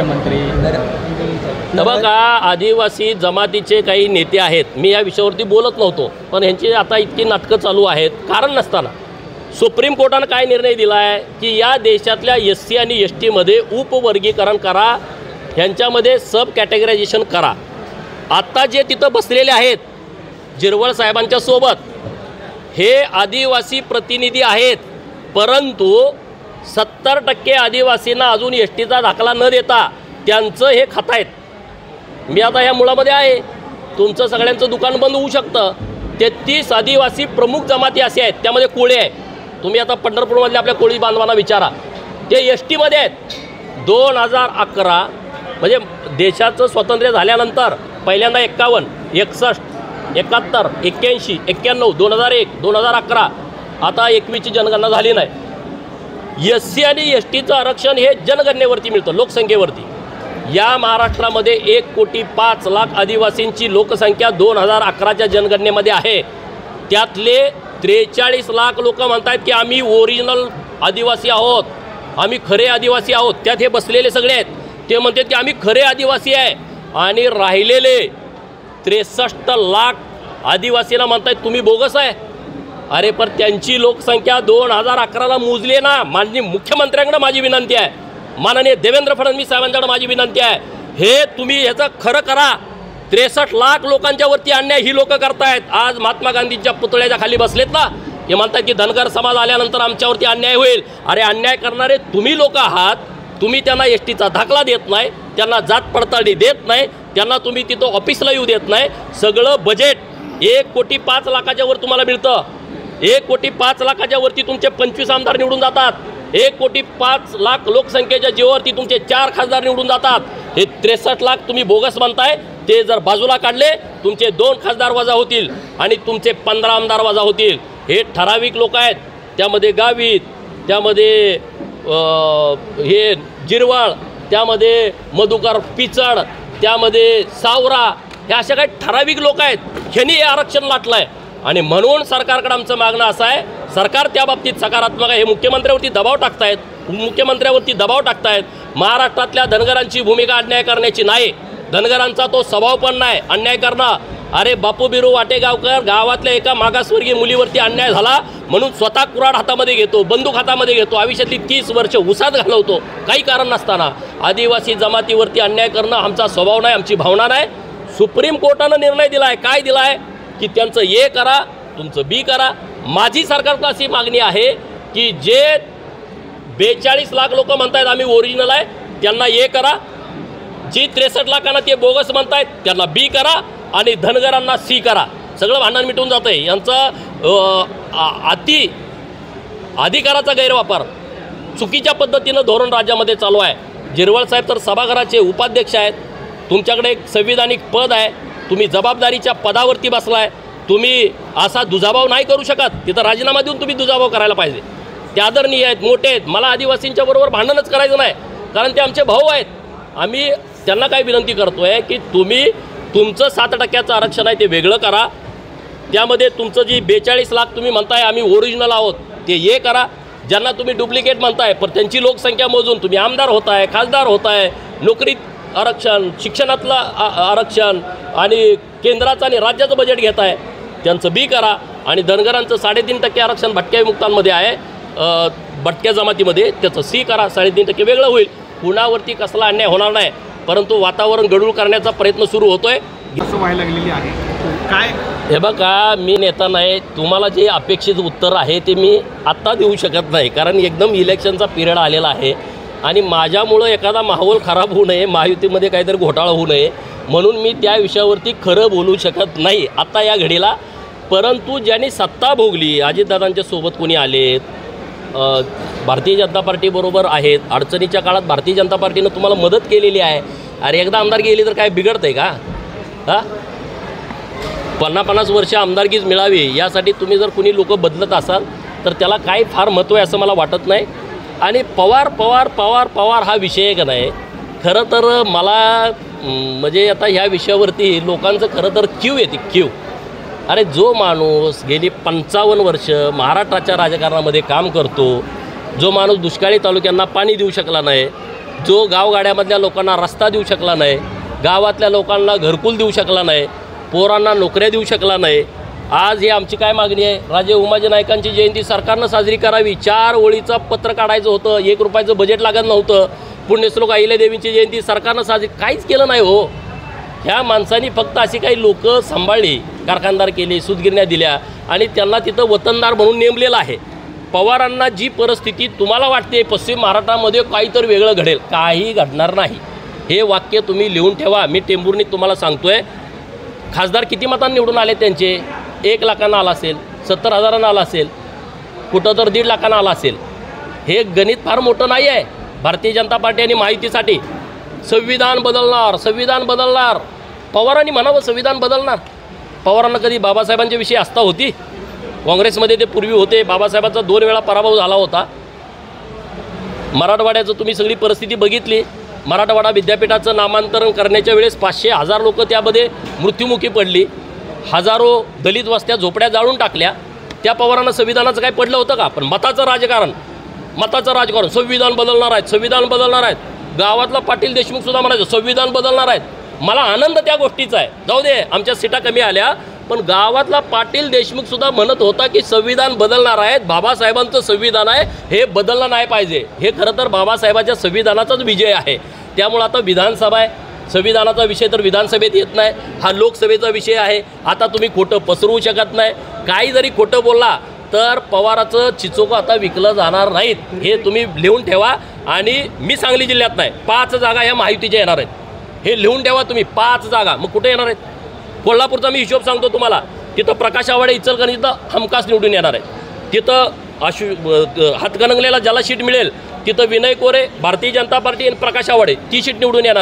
मुख्यमंत्री बघा, आदिवासी जमातीचे काही नेते आहेत, मी या विषयावरती बोलत नव्हतो, पण ह्यांची आता इतकी नाटकं चालू आहेत कारण नसताना. सुप्रीम कोर्टानं काय निर्णय दिला आहे की या देशातल्या SC आणि STमध्ये उपवर्गीकरण करा, ह्यांच्यामध्ये सब कॅटेगरायझेशन करा. आत्ता जे तिथं बसलेले आहेत जिरवळ साहेबांच्या सोबत हे आदिवासी प्रतिनिधी आहेत, परंतु 70% आदिवासींना अजून STचा दाखला न देता त्यांचं हे खातायत. मी आता या मुळामध्ये आहे, तुमचं सगळ्यांचं दुकान बंद होऊ शकतं. 33 आदिवासी प्रमुख जमाती असे आहेत, त्यामध्ये कोळी आहे. तुम्ही आता पंढरपूरमधल्या आपल्या कोळी बांधवांना विचारा, ते STमध्ये आहेत. 2011 म्हणजे देशाचं स्वातंत्र्य झाल्यानंतर पहिल्यांदा 51, 61, 71, 81, 91, 2001, 2011, आता 21ची जनगणना झाली नाही. SC आणि STचं आरक्षण हे जनगणनेवरती मिळतं, लोकसंख्येवरती. या महाराष्ट्रामध्ये 1,05,00,000 आदिवासींची लोकसंख्या 2011च्या जनगणनेमध्ये आहे. त्यातले 43 लाख लोक म्हणत आहेत की आम्ही ओरिजिनल आदिवासी आहोत, आम्ही खरे आदिवासी आहोत. त्यात हे बसलेले सगळे आहेत, ते म्हणतात की आम्ही खरे आदिवासी आहे. आणि राहिलेले 63 लाख आदिवासींना म्हणतायत तुम्ही बोगस आहे. अरे पण त्यांची लोकसंख्या 2011ला मोजली ना. माननीय मुख्यमंत्र्यांकडे माझी विनंती आहे, माननीय देवेंद्र फडणवीस साहेबांच्याकडे माझी विनंती आहे, हे तुम्ही ह्याचं खरं करा. 63 लाख लोकांच्या वरती अन्याय ही लोक करतायत. आज महात्मा गांधींच्या पुतळ्याच्या खाली बसलेत ना, हे म्हणतात की धनगर समाज आल्यानंतर आमच्यावरती अन्याय होईल. अरे अन्याय करणारे तुम्ही लोक आहात. तुम्ही त्यांना STचा दाखला देत नाही, त्यांना जात पडताळणी देत नाही, त्यांना तुम्ही तिथं ऑफिसला येऊ देत नाही. सगळं बजेट 1,05,00,000च्या वर तुम्हाला मिळतं. 1,05,00,000च्या वरती तुमचे 25 आमदार निवडून जातात. 1,05,00,000 लोकसंख्येच्या जीवावरती तुमचे 4 खासदार निवडून जातात. हे 63 लाख तुम्ही बोगस म्हणताय, ते जर बाजूला काढले तुमचे 2 खासदार वजा होतील आणि तुमचे 15 आमदार वजा होतील. हे ठराविक लोक आहेत, त्यामध्ये गावित, त्यामध्ये हे जिरवाळ, त्यामध्ये मधुकर पिचड, त्यामध्ये सावरा, हे अशा काही ठराविक लोक आहेत. ह्यांनी हे आरक्षण लाटलं आहे. आणि म्हणून सरकारकडे आमचं मागणं असं आहे, सरकार त्या बाबतीत सकारात्मक आहे. हे मुख्यमंत्र्यावरती दबाव टाकतायत, मुख्यमंत्र्यावरती दबाव टाकतायत. महाराष्ट्रातल्या धनगरांची भूमिका अन्याय करण्याची नाही, धनगरांचा तो स्वभाव पण नाही अन्याय करणं. अरे बापू बिरू वाटेगावकर गावातल्या एका मागासवर्गीय मुलीवरती अन्याय झाला म्हणून स्वतः कुऱ्हाड हातामध्ये घेतो, बंदूक हातामध्ये घेतो, आयुष्यातली 30 वर्ष उसात घालवतो काही कारण नसताना. आदिवासी जमातीवरती अन्याय करणं आमचा स्वभाव नाही, आमची भावना नाही. सुप्रीम कोर्टानं निर्णय दिला आहे, काय दिला आहे की त्यांचं A करा, तुमचं B करा. माझी सरकारला अशी मागणी आहे की जे 42 लाख लोक म्हणतायत आम्ही ओरिजिनल आहे त्यांना A करा, जी 63 लाखांना ते बोगस म्हणतायत त्यांना B करा, आणि धनगरांना C करा. सगळं भांडण मिटून जातं आहे. यांचा अधिकाराचा गैरवापर चुकीच्या पद्धतीनं धोरण राज्यामध्ये चालू आहे. जिरवळ साहेब तर सभागृहाचे उपाध्यक्ष आहेत, तुमच्याकडे एक संविधानिक पद आहे, तुम्ही जबाबदारीच्या पदावरती बसलाय, तुम्ही असा दुजाभाव नाही करू शकत. तिथं राजीनामा देऊन तुम्ही दुजाभाव करायला पाहिजे. ते आदरणीय आहेत, मोठे आहेत. मला आदिवासींच्या बरोबर भांडणच करायचं नाही, कारण ते आमचे भाऊ आहेत. आम्ही त्यांना काय विनंती करतो आहे की तुम्ही तुमचं 7% आरक्षण आहे ते वेगळं करा. त्यामध्ये तुमचं जी 42 लाख तुम्ही म्हणताय आम्ही ओरिजिनल आहोत ते A करा. ज्यांना तुम्ही डुप्लिकेट म्हणताय पण त्यांची लोकसंख्या मोजून तुम्ही आमदार होताय, खासदार होताय, नोकरीत आरक्षण, शिक्षणातलं आरक्षण आणि केंद्राचं आणि राज्याचं बजेट घेत आहे त्यांचं B करा. आणि धनगरांचं 3.5% आरक्षण भटक्या विमुक्तांमध्ये आहे, भटक्या जमातीमध्ये, त्याचं C करा. 3.5% वेगळं होईल. कुणावरती कसला अन्याय होणार नाही, परंतु वातावरण गढूळ करण्याचा प्रयत्न सुरू होतोय. व्हायला लागलेली आहे काय? हे बघा, मी नेता नाही, तुम्हाला जे अपेक्षित उत्तर आहे ते मी आत्ता देऊ शकत नाही, कारण एकदम इलेक्शनचा पिरियड आलेला आहे आणि माझ्यामुळं एखादा माहोल खराब होऊ नये, महायुतीमध्ये काहीतरी घोटाळा होऊ नये म्हणून मी त्या विषयावरती खरं बोलू शकत नाही आत्ता या घडीला. परंतु ज्यांनी सत्ता भोगली, अजितदादांच्या सोबत कोणी आलेत, भारतीय जनता पार्टीबरोबर आहेत, अडचणीच्या काळात भारतीय जनता पार्टीनं तुम्हाला मदत केलेली आहे. अरे एकदा आमदार गेली तर काय बिघडतं आहे का? हां, 50-50 वर्ष आमदारकीच मिळावी यासाठी तुम्ही जर कुणी लोक बदलत असाल तर त्याला काय फार महत्त्व आहे असं मला वाटत नाही. आणि पवार हा विषय का नाही, खरं तर मला म्हणजे आता ह्या विषयावरती लोकांचं खरं तर क्यू येते, क्यू. अरे जो माणूस गेली 55 वर्ष महाराष्ट्राच्या राजकारणामध्ये काम करतो, जो माणूस दुष्काळी तालुक्यांना पाणी देऊ शकला नाही, जो गावगाड्यामधल्या लोकांना रस्ता देऊ शकला नाही, गावातल्या लोकांना घरकुल देऊ शकला नाही, पोरांना नोकऱ्या देऊ शकला नाही. आज ही आमची काय मागणी आहे? राजे उमाजी नाईकांची जयंती सरकारनं साजरी करावी. 4 ओळीचं पत्र काढायचं होतं, 1 रुपयाचं बजेट लागत नव्हतं. पुण्यश्लोक अहिल्यादेवींची जयंती सरकारनं साजरी काहीच केलं नाही हो. ह्या माणसांनी फक्त अशी काही लोक सांभाळली, कारखानदार केले, सूतगिरण्या दिल्या आणि त्यांना तिथं वतनदार म्हणून नेमलेलं आहे. पवारांना जी परिस्थिती तुम्हाला वाटते पश्चिम महाराष्ट्रामध्ये काहीतरी वेगळं घडेल, काही घडणार नाही. हे वाक्य तुम्ही लिहून ठेवा. मी टेंभुर्णीत तुम्हाला सांगतोय, खासदार किती मतांनी निवडून आले त्यांचे? 1 लाखांना आला असेल, 70,000 आला असेल, कुठं तर 1.5 लाखांना आला असेल. हे गणित फार मोठं नाही आहे. भारतीय जनता पार्टी आणि माहितीसाठी संविधान बदलणार, संविधान बदलणार. पवारांनी म्हणावं संविधान बदलणार. पवारांना कधी बाबासाहेबांच्या विषयी आस्था होती? काँग्रेसमध्ये ते पूर्वी होते. बाबासाहेबांचा 2 वेळा पराभव झाला होता. मराठवाड्याचं तुम्ही सगळी परिस्थिती बघितली. मराठवाडा विद्यापीठाचं नामांतरण करण्याच्या वेळेस 500,000 लोक त्यामध्ये मृत्युमुखी पडली. हजारो दलित वस्त्या झोपड्या जाळून टाकल्या. त्या पवारांना संविधानाचं काय पडलं होतं का? पण मताचं राजकारण, संविधान बदलणार आहेत, संविधान बदलणार आहेत. गावातला पाटील देशमुखसुद्धा म्हणायचं संविधान बदलणार आहेत. मला आनंद त्या गोष्टीचा आहे. जाऊ दे, आमच्या सीटा कमी आल्या, पण गावातला पाटील देशमुखसुद्धा म्हणत होता की संविधान बदलणार आहेत. बाबासाहेबांचं संविधान आहे, हे बदललं नाही पाहिजे. हे खरं तर बाबासाहेबांच्या संविधानाचाच विजय आहे. त्यामुळे आता विधानसभा आहे, संविधानाचा विषय तर विधानसभेत येत नाही, हा लोकसभेचा विषय आहे. आता तुम्ही खोटं पसरवू शकत नाही. काही जरी खोटं बोलला तर पवाराचं चिचोकं आता विकलं जाणार नाहीत. हे तुम्ही लिहून ठेवा. आणि मी सांगली जिल्ह्यात नाही, 5 जागा ह्या महायुतीच्या येणार आहेत. हे लिहून ठेवा तुम्ही. 5 जागा. मग कुठे येणार आहेत? कोल्हापूरचा मी हिशोब सांगतो तुम्हाला. तिथं प्रकाश आवाडे इचलकरंजीत हमखास निवडून येणार आहे. तिथं हातकणंगलेला ज्याला सीट मिळेल तिथं विनय कोरे, भारतीय जनता पार्टी आणि प्रकाश आवाडे ती सीट निवडून येणार.